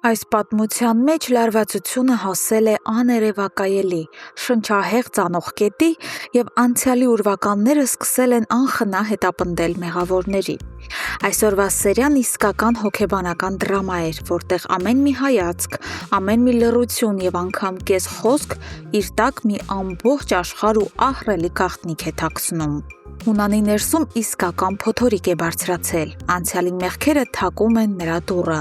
Այս պատմության մեջ լարվածությունը հասել է աներևակայելի, շնչահեղ ծանող կետի և անցյալի ուրվականները սկսել են անխնա հետապնդել մեղավորների։ Այսօրվա սերիան իսկական հոգեբանական դրամա էր, որտեղ ամեն մի հայացք, ամեն մի լռություն և անգամ կես խոսք իր տակ մի ամբողջ աշխարհ ու ահռելի գաղտնիք է թաքցնում։ Հունանի ներսում իսկական փոթորիկ է բարձրացել, անցյալի մեղքերը թակում են նրա դուռը։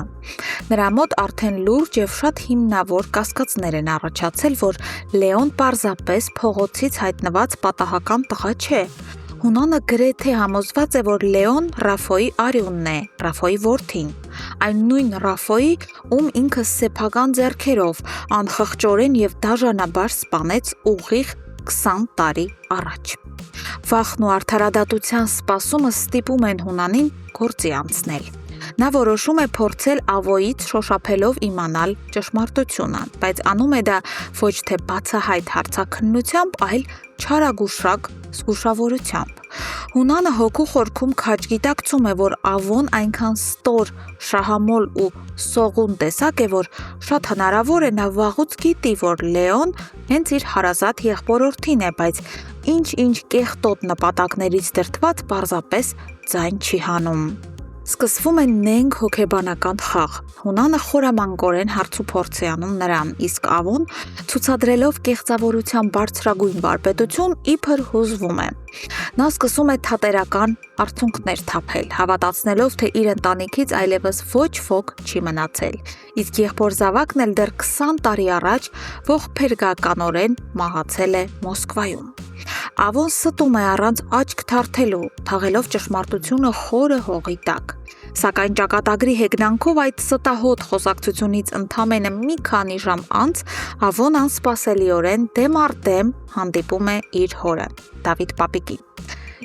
Նրա մոտ արդեն լուրջ և շատ հիմնավոր կասկածներ են առաջացել, որ Լեոն պարզապես փողոցից հայտնված պատահական տղա չէ։ Հունանը գրեթե համոզված է, որ Լեոն Ռաֆոյի արյունն է, Ռաֆոյի որդին։ Այն նույն Ռաֆոյի, ում ինքը սեփական ձեռքերով անխղճորեն և դաժանաբար սպանեց ուղիղ 20 տարի առաջ։ Վախն ու արդարադատության սպասումը ստիպում են Հունանին գործի անցնել։ Նա որոշում է փորձել Ավոյից շոշափելով իմանալ ճշմարտությունը, բայց անում է դա ոչ թե բացահայտ հարցաքննությամբ, այլ չարագուշակ զգուշավորությամբ։ Հունանը հոգու խորքում քաջգիտակցում է, որ Ավոն այնքան ստոր, շահամոլ ու սողուն տեսակ է, որ շատ հնարավոր է նա վաղուց գիտի, որ Լեոն հենց իր հարազատ եղբորորդին է, բայց ինչ-ինչ կեղտոտ նպատակներից դրդված պարզապես ձայն չի հանում։ Սկսվում է նենգ հոգեբանական խաղ։ Հունանը խորամանկորեն հարցուփորձ է անում նրան, իսկ Ավոն ցուցադրելով կեղծավորության բարձրագույն վարպետություն իբր հուզվում է։ Նա սկսում է թատերական արցունքներ թափել, հավատացնելով, թե իր ընտանիքից այլևս ոչ ոք չի մնացել, իսկ եղբոր զավակն էլ դեռ 20 տարի առաջ ողբերգականորեն մահացել է Մոսկվայում։ Ավոն ստում է առանց աչք թարթելու, թաղելով ճշմարտությունը խորը հողի տակ։ Սակայն ճակատագրի հեգնանքով այդ ստահոդ խոսակցությունից ընդամենը մի քանի ժամ անց Ավոն անսպասելիորեն դեմ առ դեմ հանդիպում է իր հորը՝ Դավիթ պապիկին։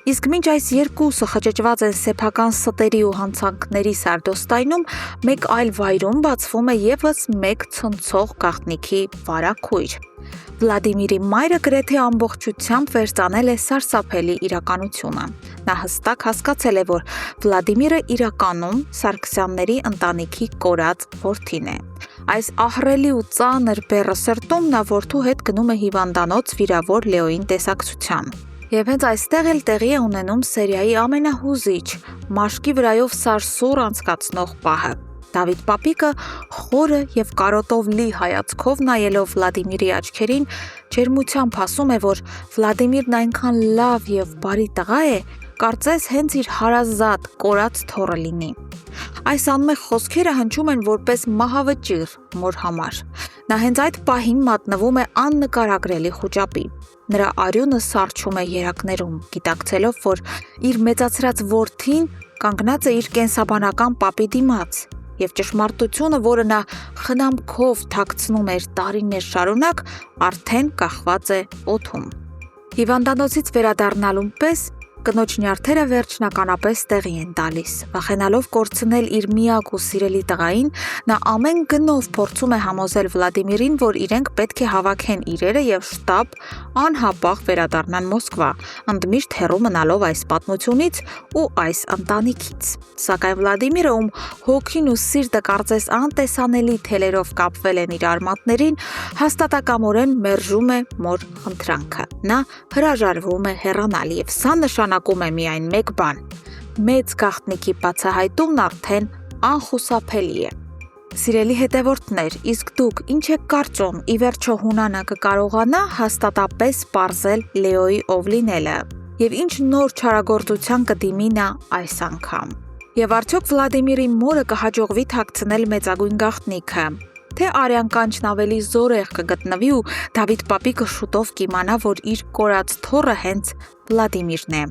Իսկ մինչ այս երկուսը խճճված են սեփական ստերի ու հանցանքների սարդոստայնում, մեկ այլ վայրում բացվում է ևս մեկ ցնցող գաղտնիքի վարագույր։ Վլադիմիրի մայրը գրեթե ամբողջությամբ վերծանել է սարսափելի իրականությունը։ Նա հստակ հասկացել է, որ Վլադիմիրը իրականում Սարգսյանների ընտանիքի կորած որդին է։ Այս ահռելի ու ծանր բեռը սրտում նա որդու հետ գնում է հիվանդանոց վիրավոր Լեոյին տեսակցության։ Եվ հենց այստեղ էլ տեղի է ունենում սերիայի ամենահուզիչ, մաշկի վրայով սարսուռ անցկացնող պահը։ Դավիթ պապիկը խորը և կարոտով լի հայացքով նայելով Վլադիմիրի աչքերին, ջերմությամբ ասում է, որ Վլադիմիրն այնքան լավ և բարի տղա է, կարծես հենց իր հարազատ կորած թոռը լինի։ Այս անմեղ խոսքերը հնչում են որպես մահավճիռ մոր համար։ Նա հենց այդ պահին մատնվում է աննկարագրելի խուճապի։ Նրա արյունը սառչում է երակներում, գիտակցելով, որ իր մեծացրած որդին կանգնած է իր կենսաբանական պապի դիմաց, և ճշմարտությունը, որը նա խնամքով թաքցնում էր տարիներ շարունակ, արդեն կախված է օդում։ Հիվանդանոցից վերադառնալուն պես կնոջ նյարդերը վերջնականապես տեղի են տալիս։ Վախենալով կորցնել իր միակ ու սիրելի տղային, նա ամեն գնով փորձում է համոզել Վլադիմիրին, որ իրենք պետք է հավաքեն իրերը և շտապ անհապաղ վերադառնան Մոսկվա, ընդմիշտ հեռու մնալով այս պատմությունից ու այս ընտանիքից։ Սակայն Վլադիմիրը, ում հոգին ու սիրտը կարծես անտեսանելի թելերով կապվել են իր արմատներին, հաստատակամորեն մերժում է մոր խնդրանքը։ Նա հրաժարվում է հեռանալ, և սա նշանակում է միայն մեկ բան՝ մեծ գաղտնիքի բացահայտումն արդեն անխուսափելի է։ Սիրելի հետևորդներ, իսկ դուք ինչ եք կարծում, ի վերջո Հունանը կկարողանա հաստատապես պարզել Լեոյի ով լինելը, և ինչ նոր չարագործության կդիմի նա այս անգամ։ Եվ արդյոք Վլադիմիրի մորը կհաջողվի թաքցնել մեծագույն գաղտնիքը, թե արյան կանչն ավելի զորեղ կգտնվի ու Դավիթ պապիկը շուտով կիմանա, որ իր կորած թոռը հենց Վլադիմիրն է։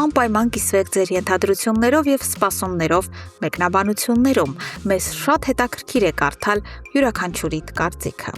Անպայման կիսվեք ձեր ենթադրություններով և սպասումներով մեկնաբանություններում։ Մեզ շատ հետաքրքիր է կարդալ յուրաքանչյուրի կարծիքը։